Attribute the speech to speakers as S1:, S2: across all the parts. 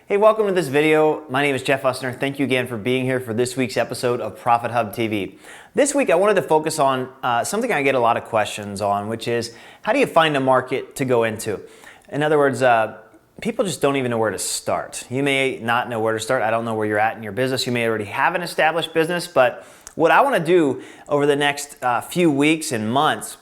S1: Hey, welcome to this video. My name is Jeff Usner. Thank you again for being here for this week's episode of Profit Hub TV. This week I wanted to focus on something I get a lot of questions on, which is how do you find a market to go into? In other words, people just don't even know where to start. You may not know where to start. I don't know where you're at in your business. You may already have an established business, but what I want to do over the next few weeks and months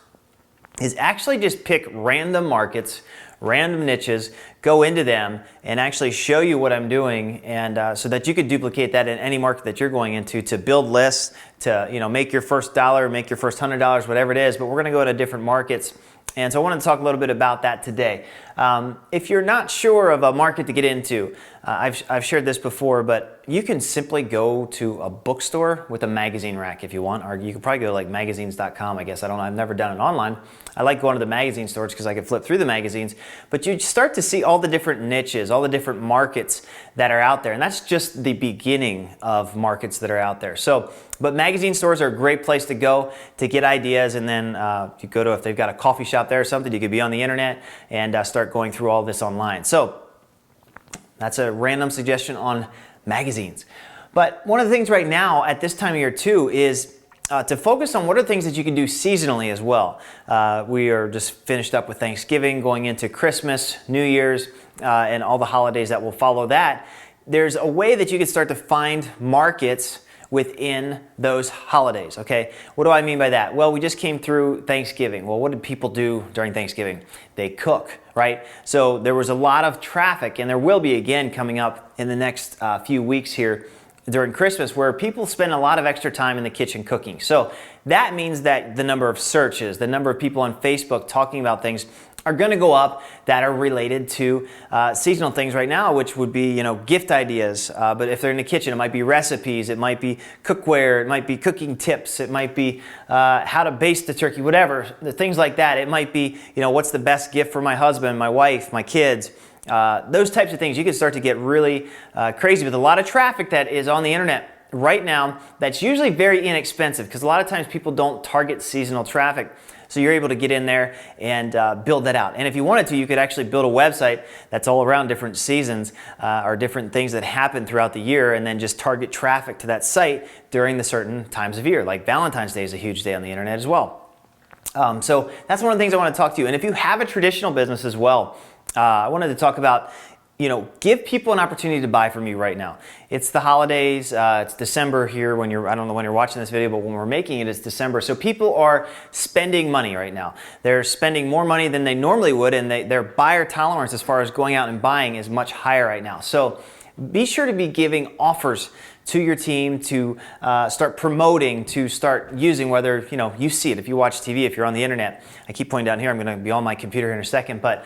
S1: is actually just pick random markets, random niches, go into them and actually show you what I'm doing, and so that you could duplicate that in any market that you're going into to build lists, to make your first dollar, make your first $100, whatever it is. But we're going to go into different markets. And so I wanted to talk a little bit about that today. If you're not sure of a market to get into, I've shared this before, but you can simply go to a bookstore with a magazine rack if you want, or you could probably go to like magazines.com, I guess. I don't know. I've never done it online. I like going to the magazine stores because I can flip through the magazines. But you start to see all the different niches, all the different markets that are out there. And that's just the beginning of markets that are out there. But magazine stores are a great place to go to get ideas, and then you go to, if they've got a coffee shop there or something, you could be on the internet and start going through all this online. So that's a random suggestion on magazines. But one of the things right now at this time of year too is to focus on what are things that you can do seasonally as well. We are just finished up with Thanksgiving, going into Christmas, New Year's, and all the holidays that will follow that. There's a way that you can start to find markets within those holidays, okay? What do I mean by that? Well, we just came through Thanksgiving. Well, what did people do during Thanksgiving? They cook, right? So there was a lot of traffic, and there will be again coming up in the next few weeks here during Christmas, where people spend a lot of extra time in the kitchen cooking. So that means that the number of searches, the number of people on Facebook talking about things are going to go up that are related to seasonal things right now, which would be, gift ideas. But if they're in the kitchen, it might be recipes, it might be cookware, it might be cooking tips, it might be how to baste the turkey, whatever, the things like that. It might be, what's the best gift for my husband, my wife, my kids. Those types of things. You can start to get really crazy with a lot of traffic that is on the internet right now that's usually very inexpensive, because a lot of times people don't target seasonal traffic. So you're able to get in there and build that out. And if you wanted to, you could actually build a website that's all around different seasons or different things that happen throughout the year, and then just target traffic to that site during the certain times of year. Like Valentine's Day is a huge day on the internet as well. So that's one of the things I want to talk to you. And if you have a traditional business as well, I wanted to talk about, give people an opportunity to buy from you right now. It's the holidays. It's December here I don't know when you're watching this video, but when we're making it, it's December. So people are spending money right now. They're spending more money than they normally would, and their buyer tolerance as far as going out and buying is much higher right now. So be sure to be giving offers to your team, to start promoting, to start using, whether, you see it if you watch TV, if you're on the internet. I keep pointing down here, I'm going to be on my computer here in a second, but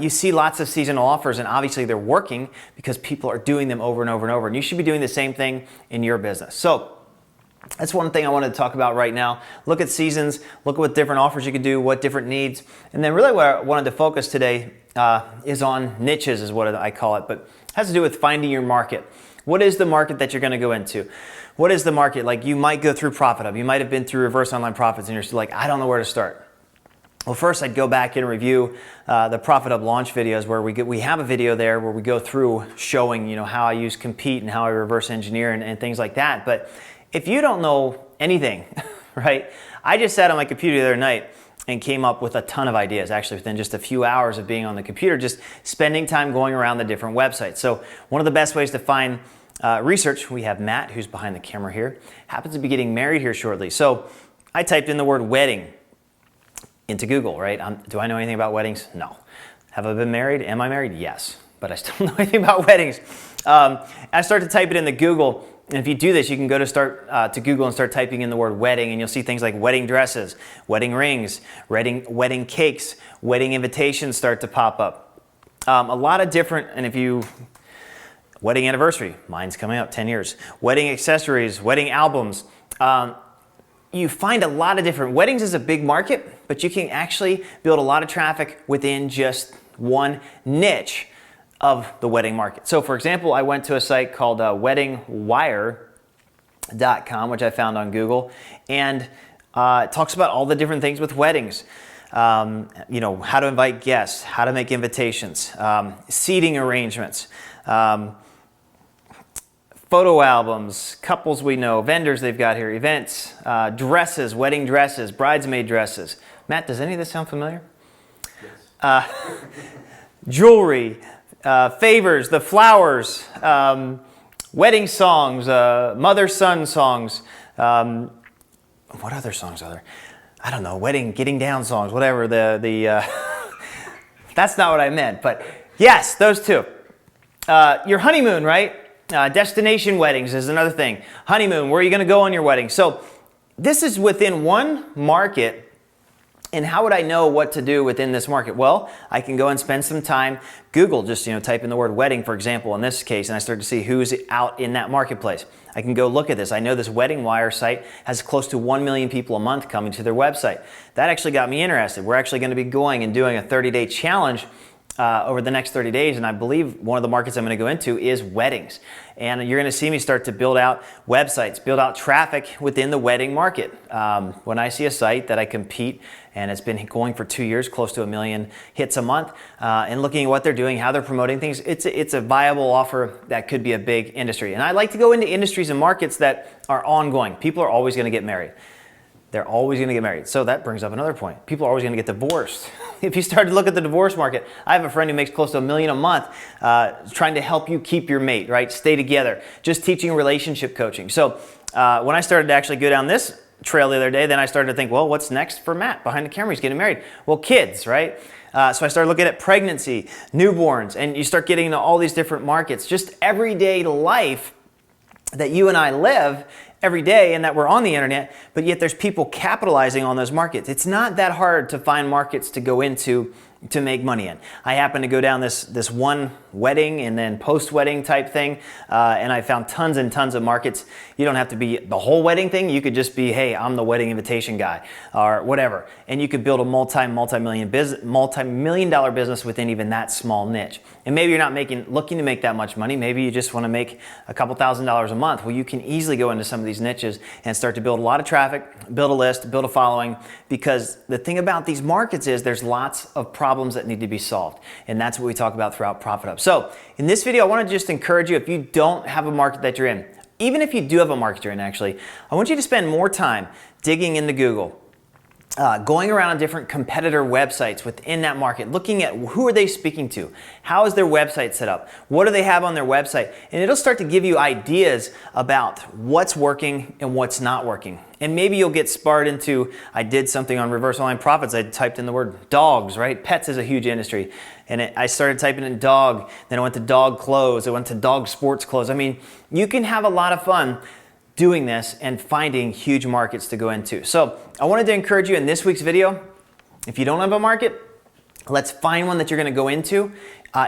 S1: you see lots of seasonal offers, and obviously they're working because people are doing them over and over and over, and you should be doing the same thing in your business. So that's one thing I wanted to talk about right now. Look at seasons, look at what different offers you can do, what different needs, and then really what I wanted to focus today is on niches, is what I call it, but it has to do with finding your market. What is the market that you're going to go into? What is the market? Like, you might go through Profit Hub. You might have been through Reverse Online Profits, and you're still like, I don't know where to start. Well, first I'd go back and review the Profit Hub launch videos, where we have a video there where we go through showing, how I use Compete and how I reverse engineer and things like that. But if you don't know anything, right? I just sat on my computer the other night and came up with a ton of ideas, actually within just a few hours of being on the computer, just spending time going around the different websites. So one of the best ways to find research, we have Matt, who's behind the camera here, happens to be getting married here shortly. So I typed in the word wedding into Google, right? Do I know anything about weddings? No. Have I been married? Am I married? Yes. But I still don't know anything about weddings. I start to type it into Google. And if you do this, you can go to Google and start typing in the word wedding, and you'll see things like wedding dresses, wedding rings, wedding cakes, wedding invitations start to pop up. A lot of different, wedding anniversary, mine's coming up, 10 years. Wedding accessories, wedding albums. You find a lot of different, weddings is a big market, but you can actually build a lot of traffic within just one niche of the wedding market. So for example, I went to a site called weddingwire.com, which I found on Google, and it talks about all the different things with weddings. How to invite guests, how to make invitations, seating arrangements, Photo albums, couples we know, vendors they've got here, events, dresses, wedding dresses, bridesmaid dresses. Matt, does any of this sound familiar? Yes. Jewelry, favors, the flowers, wedding songs, mother-son songs. What other songs are there? I don't know, wedding, getting down songs, whatever. That's not what I meant, but yes, those two. Your honeymoon, right? Destination weddings is another thing. Honeymoon, where are you going to go on your wedding? So this is within one market. And how would I know what to do within this market? Well, I can go and spend some time, Google, just type in the word wedding, for example, in this case, and I start to see who's out in that marketplace. I can go look at this. I know this Wedding Wire site has close to 1 million people a month coming to their website. That actually got me interested. We're actually going to be going and doing a 30-day challenge over the next 30 days, and I believe one of the markets I'm going to go into is weddings. And you're going to see me start to build out websites, build out traffic within the wedding market. When I see a site that I compete and it's been going for 2 years, close to 1 million hits a month, and looking at what they're doing, how they're promoting things, it's a viable offer that could be a big industry. And I like to go into industries and markets that are ongoing. People are always going to get married. They're always going to get married. So that brings up another point. People are always going to get divorced. If you start to look at the divorce market, I have a friend who makes close to $1 million a month trying to help you keep your mate, right? Stay together. Just teaching relationship coaching. So when I started to actually go down this trail the other day, then I started to think, well, what's next for Matt behind the camera? He's getting married. Well, kids, right? So I started looking at pregnancy, newborns, and you start getting into all these different markets. Just everyday life that you and I live every day and that we're on the internet, but yet there's people capitalizing on those markets. It's not that hard to find markets to go into to make money in. I happened to go down this one wedding and then post-wedding type thing, and I found tons and tons of markets. You don't have to be the whole wedding thing. You could just be, hey, I'm the wedding invitation guy or whatever, and you could build a multi-million dollar business within even that small niche. And maybe you're not looking to make that much money. Maybe you just want to make a couple $1,000s a month. Well, you can easily go into some of these niches and start to build a lot of traffic, build a list, build a following, because the thing about these markets is there's lots of problems that need to be solved. And that's what we talk about throughout Profit Hub. So in this video, I want to just encourage you, if you don't have a market that you're in, even if you do have a market you're in actually, I want you to spend more time digging into Google, going around different competitor websites within that market, looking at who are they speaking to, how is their website set up, what do they have on their website, and it'll start to give you ideas about what's working and what's not working. And maybe you'll get sparred into, I did something on Reverse Online Profits, I typed in the word dogs, right? Pets is a huge industry. And I started typing in dog, then I went to dog clothes, I went to dog sports clothes. I mean, you can have a lot of fun doing this and finding huge markets to go into. So I wanted to encourage you in this week's video, if you don't have a market, let's find one that you're going to go into.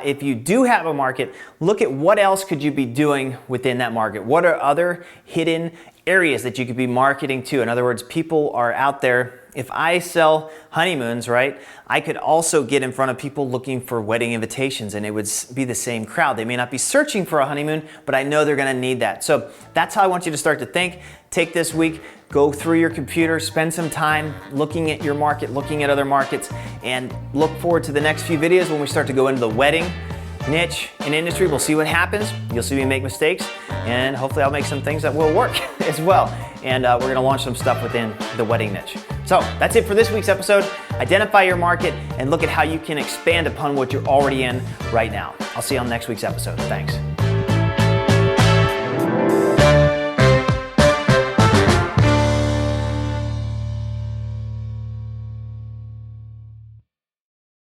S1: If you do have a market, look at what else could you be doing within that market. What are other hidden areas that you could be marketing to? In other words, people are out there. If I sell honeymoons, right, I could also get in front of people looking for wedding invitations, and it would be the same crowd. They may not be searching for a honeymoon, but I know they're going to need that. So that's how I want you to start to think. Take this week, go through your computer, spend some time looking at your market, looking at other markets, and look forward to the next few videos when we start to go into the wedding niche and industry. We'll see what happens. You'll see me make mistakes, and hopefully I'll make some things that will work as well. And we're going to launch some stuff within the wedding niche. So that's it for this week's episode. Identify your market and look at how you can expand upon what you're already in right now. I'll see you on next week's episode. Thanks.